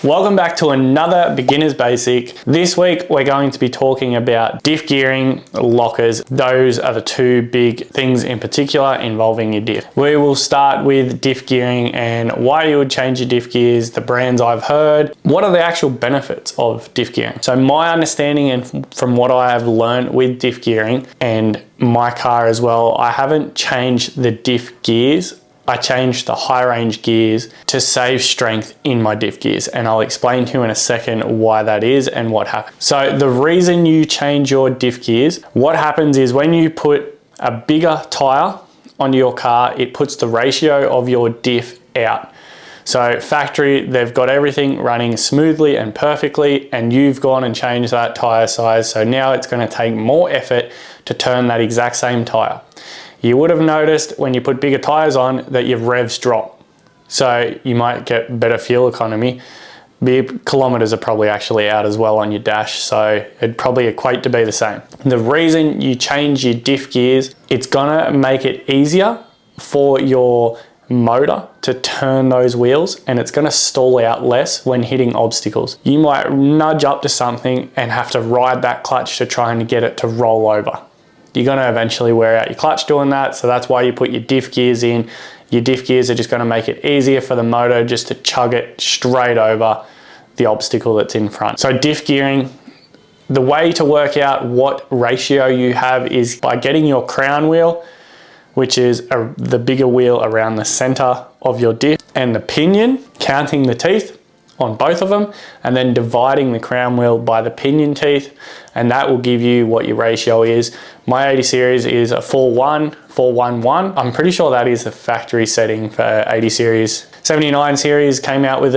Welcome back to another Beginner's Basic. This week we're going to be talking about diff gearing, lockers. Those are the two big things in particular involving your diff. We will start with diff gearing and why you would change your diff gears, the brands I've heard, what are the actual benefits of diff gearing. So my understanding and from what I have learned with diff gearing and my car as well, I haven't changed the diff gears. I changed the high range gears to save strength in my diff gears, and I'll explain to you in a second why that is and what happens. So the reason you change your diff gears, what happens is when you put a bigger tire onto your car, it puts the ratio of your diff out. So factory, they've got everything running smoothly and perfectly, and you've gone and changed that tire size. So now it's going to take more effort to turn that exact same tire. You would have noticed when you put bigger tires on that your revs drop. So you might get better fuel economy. The kilometers are probably actually out as well on your dash, so it'd probably equate to be the same. The reason you change your diff gears, it's gonna make it easier for your motor to turn those wheels, and it's gonna stall out less when hitting obstacles. You might nudge up to something and have to ride that clutch to try and get it to roll over. You're gonna eventually wear out your clutch doing that, so that's why you put your diff gears in. Your diff gears are just gonna make it easier for the motor just to chug it straight over the obstacle that's in front. So diff gearing, the way to work out what ratio you have is by getting your crown wheel, which is the bigger wheel around the center of your diff, and the pinion, counting the teeth on both of them, and then dividing the crown wheel by the pinion teeth, and that will give you what your ratio is. My 80 series is a 4-1, 4-1-1. I'm pretty sure that is the factory setting for 80 series. 79 series came out with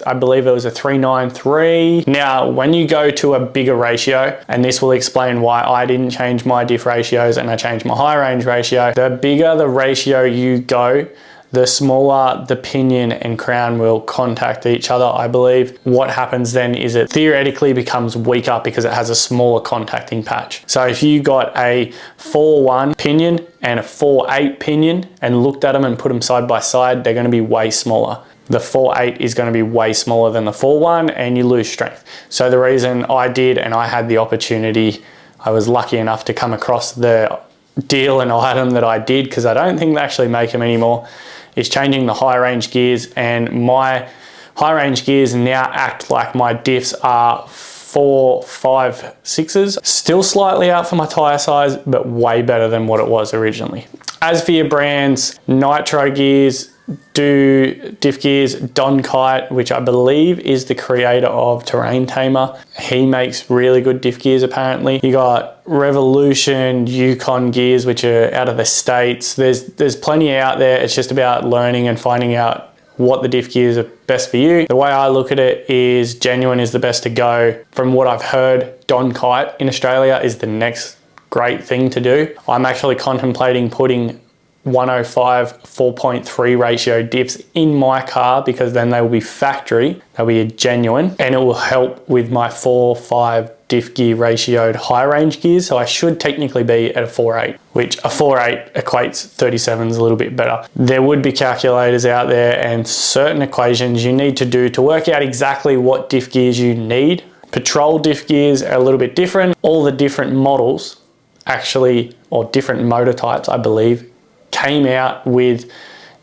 I believe it was a 393. Now, when you go to a bigger ratio, and this will explain why I didn't change my diff ratios and I changed my high range ratio, the bigger the ratio you go, the smaller the pinion and crown will contact each other, I believe. What happens then is it theoretically becomes weaker because it has a smaller contacting patch. So if you got a 4-1 pinion and a 4-8 pinion and looked at them and put them side by side, they're gonna be way smaller. The 4-8 is gonna be way smaller than the 4-1 and you lose strength. So the reason I did, and I had the opportunity, I was lucky enough to come across the deal and item that I did, because I don't think they actually make them anymore, is changing the high range gears, and my high range gears now act like my diffs are 4, 5, 6s. Still slightly out for my tire size, but way better than what it was originally. As for your brands, Nitro gears, do diff gears, Don Kite, which I believe is the creator of Terrain Tamer. He makes really good diff gears apparently. You got Revolution, Yukon gears, which are out of the States. There's plenty out there. It's just about learning and finding out what the diff gears are best for you. The way I look at it is Genuine is the best to go. From what I've heard, Don Kite in Australia is the next great thing to do. I'm actually contemplating putting 105 4.3 ratio diffs in my car, because then they will be factory, they'll be a Genuine, and it will help with my 4-5 diff gear ratioed high range gears. So I should technically be at a 4-8, which a 4-8 equates 37s a little bit better. There would be calculators out there and certain equations you need to do to work out exactly what diff gears you need. Patrol diff gears are a little bit different. All the different models actually, or different motor types, I believe, came out with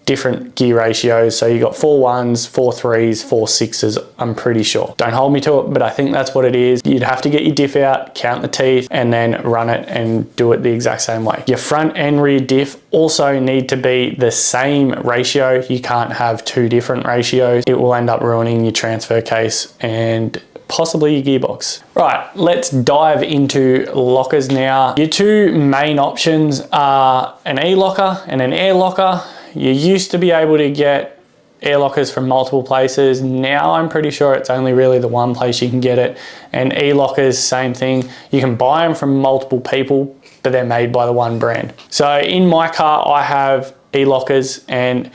different gear ratios. So you got 4-1s, 4-3s, 4-6s, I'm pretty sure. Don't hold me to it, but I think that's what it is. You'd have to get your diff out, count the teeth, and then run it and do it the exact same way. Your front and rear diff also need to be the same ratio. You can't have two different ratios. It will end up ruining your transfer case and possibly your gearbox. Right, let's dive into lockers now. Your two main options are an e-locker and an air locker. You used to be able to get air lockers from multiple places. Now I'm pretty sure it's only really the one place you can get it. And e-lockers, same thing. You can buy them from multiple people, but they're made by the one brand. So in my car, I have e-lockers, and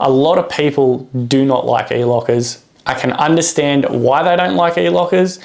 a lot of people do not like e-lockers. I can understand why they don't like e-lockers.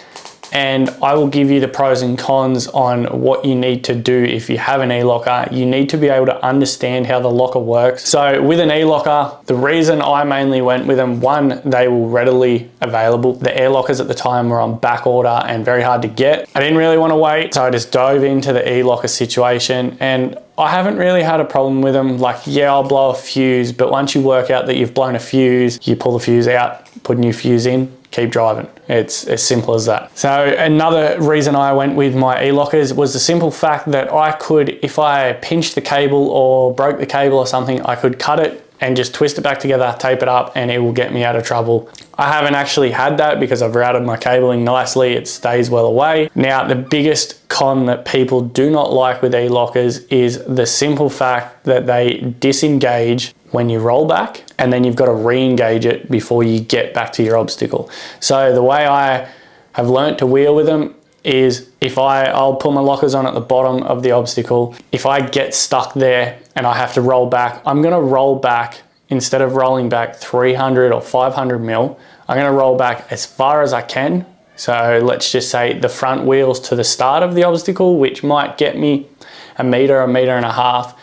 and I will give you the pros and cons on what you need to do if you have an e-locker. You need to be able to understand how the locker works. So with an e-locker, the reason I mainly went with them, one, they were readily available. The air lockers at the time were on back order and very hard to get. I didn't really want to wait, so I just dove into the e-locker situation, and I haven't really had a problem with them. Like, yeah, I'll blow a fuse, but once you work out that you've blown a fuse, you pull the fuse out, put a new fuse in, keep driving. It's as simple as that. So another reason I went with my e-lockers was the simple fact that I could, if I pinched the cable or broke the cable or something, I could cut it and just twist it back together, tape it up, and it will get me out of trouble. I haven't actually had that because I've routed my cabling nicely. It stays well away. Now, the biggest con that people do not like with e-lockers is the simple fact that they disengage when you roll back, and then you've got to re-engage it before you get back to your obstacle. So the way I have learnt to wheel with them is if I'll put my lockers on at the bottom of the obstacle. If I get stuck there and I have to roll back, I'm gonna roll back, instead of rolling back 300 or 500 mil, I'm gonna roll back as far as I can. So let's just say the front wheels to the start of the obstacle, which might get me a meter and a half,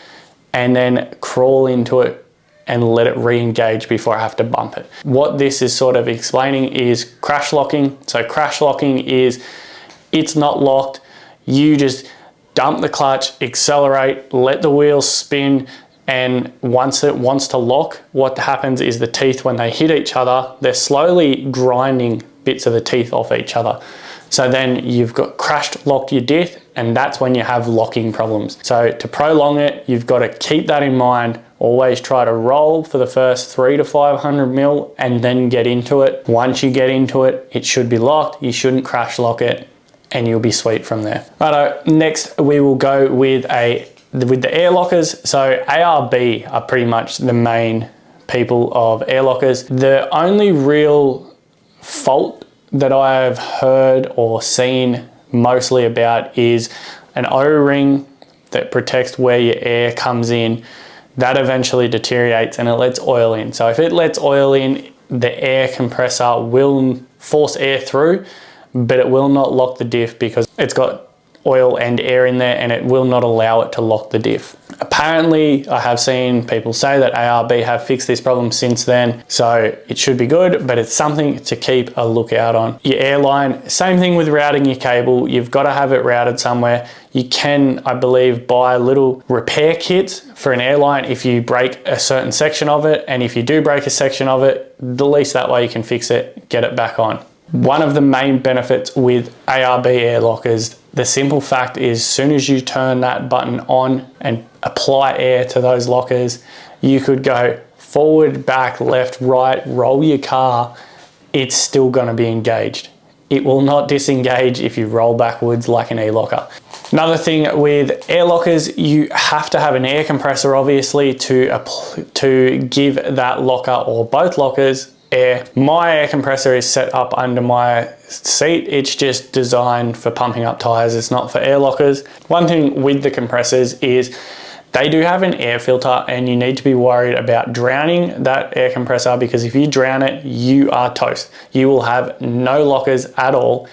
and then crawl into it and let it re-engage before I have to bump it. What this is sort of explaining is crash locking. So crash locking is, it's not locked, you just dump the clutch, accelerate, let the wheels spin, and once it wants to lock, what happens is the teeth, when they hit each other, they're slowly grinding bits of the teeth off each other. So then you've got crashed locked your diff, and that's when you have locking problems. So to prolong it, you've got to keep that in mind. Always try to roll for the first 300 to 500 mil and then get into it. Once you get into it, it should be locked. You shouldn't crash lock it, and you'll be sweet from there. Righto, next we will go with the air lockers. So ARB are pretty much the main people of air lockers. The only real fault that I have heard or seen mostly about is an O-ring that protects where your air comes in. That eventually deteriorates and it lets oil in. So if it lets oil in, the air compressor will force air through, but it will not lock the diff because it's got oil and air in there, and it will not allow it to lock the diff. Apparently, I have seen people say that ARB have fixed this problem since then, so it should be good, but it's something to keep a lookout on. Your airline, same thing with routing your cable. You've got to have it routed somewhere. You can, I believe, buy little repair kits for an airline if you break a certain section of it, and if you do break a section of it, the least that way you can fix it, get it back on. One of the main benefits with ARB air lockers, the simple fact is, as soon as you turn that button on and apply air to those lockers, you could go forward, back, left, right, roll your car, it's still going to be engaged. It will not disengage if you roll backwards like an e-locker. Another thing with air lockers, you have to have an air compressor obviously to give that locker or both lockers air. My air compressor is set up under my seat. It's just designed for pumping up tires. It's not for air lockers. One thing with the compressors is they do have an air filter, and you need to be worried about drowning that air compressor, because if you drown it, you are toast. You will have no lockers at all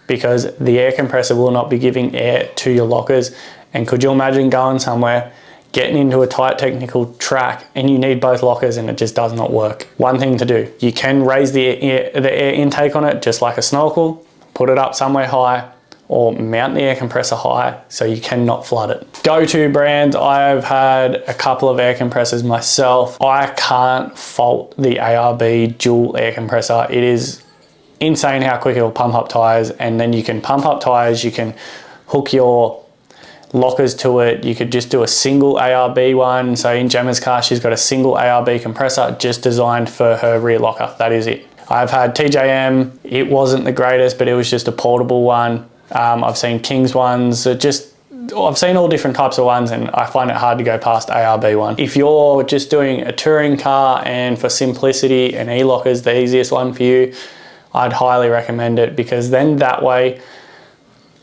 because the air compressor will not be giving air to your lockers. And could you imagine going somewhere, getting into a tight technical track, and you need both lockers and it just does not work? One thing to do, you can raise the air intake on it just like a snorkel, put it up somewhere high, or mount the air compressor high so you cannot flood it. Go-to brands, I've had a couple of air compressors myself. I can't fault the ARB dual air compressor. It is insane how quick it will pump up tires, and then you can pump up tires, you can hook your lockers to it. You could just do a single ARB one. So in Gemma's car, she's got a single ARB compressor just designed for her rear locker. That is it. I've had TJM, it wasn't the greatest, but it was just a portable one. I've seen King's ones, I've seen all different types of ones, and I find it hard to go past ARB one. If you're just doing a touring car and for simplicity, an e-locker is the easiest one for you, I'd highly recommend it, because then that way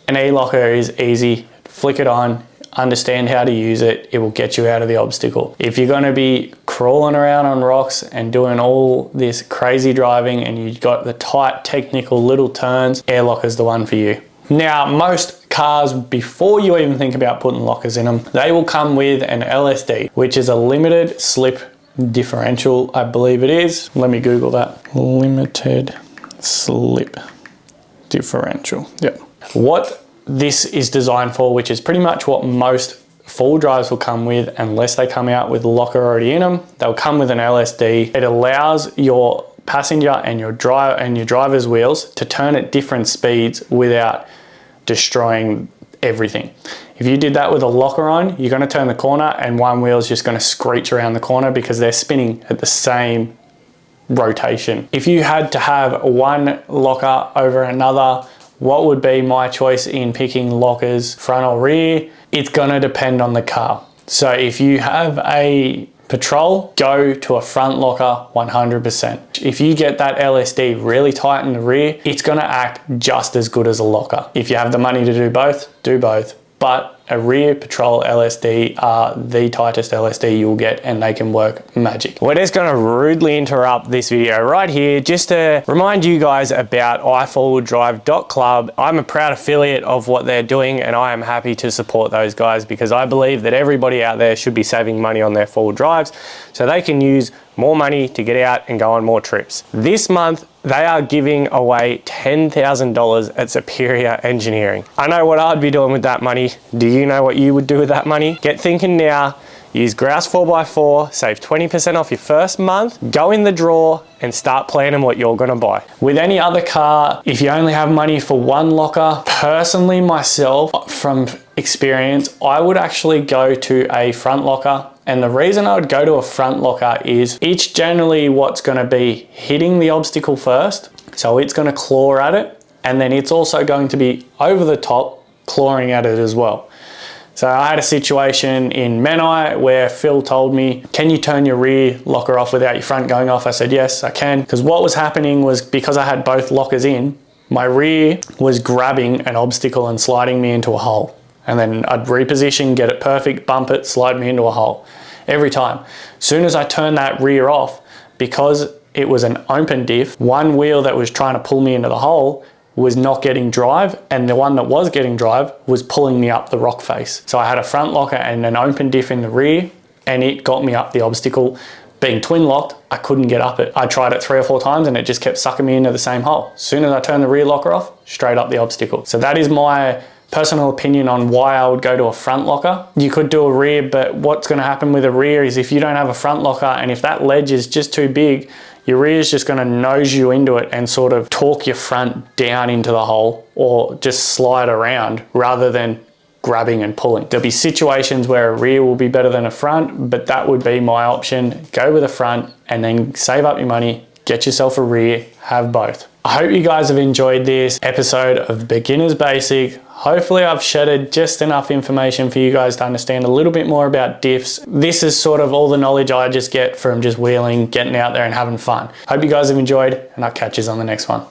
an e-locker is easy. Flick it on, understand how to use it, it will get you out of the obstacle. If you're going to be crawling around on rocks and doing all this crazy driving and you've got the tight technical little turns, air locker is the one for you. Now, most cars, before you even think about putting lockers in them, they will come with an LSD, which is a limited slip differential, I believe it is. Let me Google that. Limited slip differential. Yep. What this is designed for, which is pretty much what most full drives will come with, unless they come out with a locker already in them, they'll come with an LSD. It allows your passenger and your driver's wheels to turn at different speeds without destroying everything. If you did that with a locker on, you're going to turn the corner and one wheel is just going to screech around the corner because they're spinning at the same rotation. If you had to have one locker over another, what would be my choice in picking lockers, front or rear? It's going to depend on the car. So if you have a Patrol, go to a front locker 100%. If you get that LSD really tight in the rear, it's gonna act just as good as a locker. If you have the money to do both, do both. But a rear Patrol LSD are the tightest LSD you'll get and they can work magic. We're just gonna rudely interrupt this video right here just to remind you guys about iForwardDrive.club. I'm a proud affiliate of what they're doing and I am happy to support those guys because I believe that everybody out there should be saving money on their forward drives so they can use more money to get out and go on more trips. This month, they are giving away $10,000 at Superior Engineering. I know what I'd be doing with that money. Do you know what you would do with that money? Get thinking now. Use Grouse 4x4, save 20% off your first month, go in the draw and start planning what you're gonna buy. With any other car, if you only have money for one locker, personally myself, from experience, I would actually go to a front locker. And the reason I would go to a front locker is it's generally what's gonna be hitting the obstacle first. So it's gonna claw at it. And then it's also going to be over the top, clawing at it as well. So I had a situation in Menai where Phil told me, can you turn your rear locker off without your front going off? I said, yes, I can. Because what was happening was because I had both lockers in, my rear was grabbing an obstacle and sliding me into a hole. And then I'd reposition, get it perfect, bump it, slide me into a hole every time. As soon as I turned that rear off, because it was an open diff, one wheel that was trying to pull me into the hole was not getting drive, and the one that was getting drive was pulling me up the rock face. So I had a front locker and an open diff in the rear, and it got me up the obstacle. Being twin locked, I couldn't get up it. I tried it 3 or 4 times and it just kept sucking me into the same hole. As soon as I turned the rear locker off, straight up the obstacle. So that is my personal opinion on why I would go to a front locker. You could do a rear, but what's gonna happen with a rear is if you don't have a front locker and if that ledge is just too big, your rear is just gonna nose you into it and sort of torque your front down into the hole or just slide around rather than grabbing and pulling. There'll be situations where a rear will be better than a front, but that would be my option. Go with a front and then save up your money, get yourself a rear, have both. I hope you guys have enjoyed this episode of Beginner's Basic. Hopefully I've shedded just enough information for you guys to understand a little bit more about diffs. This is sort of all the knowledge I just get from just wheeling, getting out there and having fun. Hope you guys have enjoyed and I'll catch you on the next one.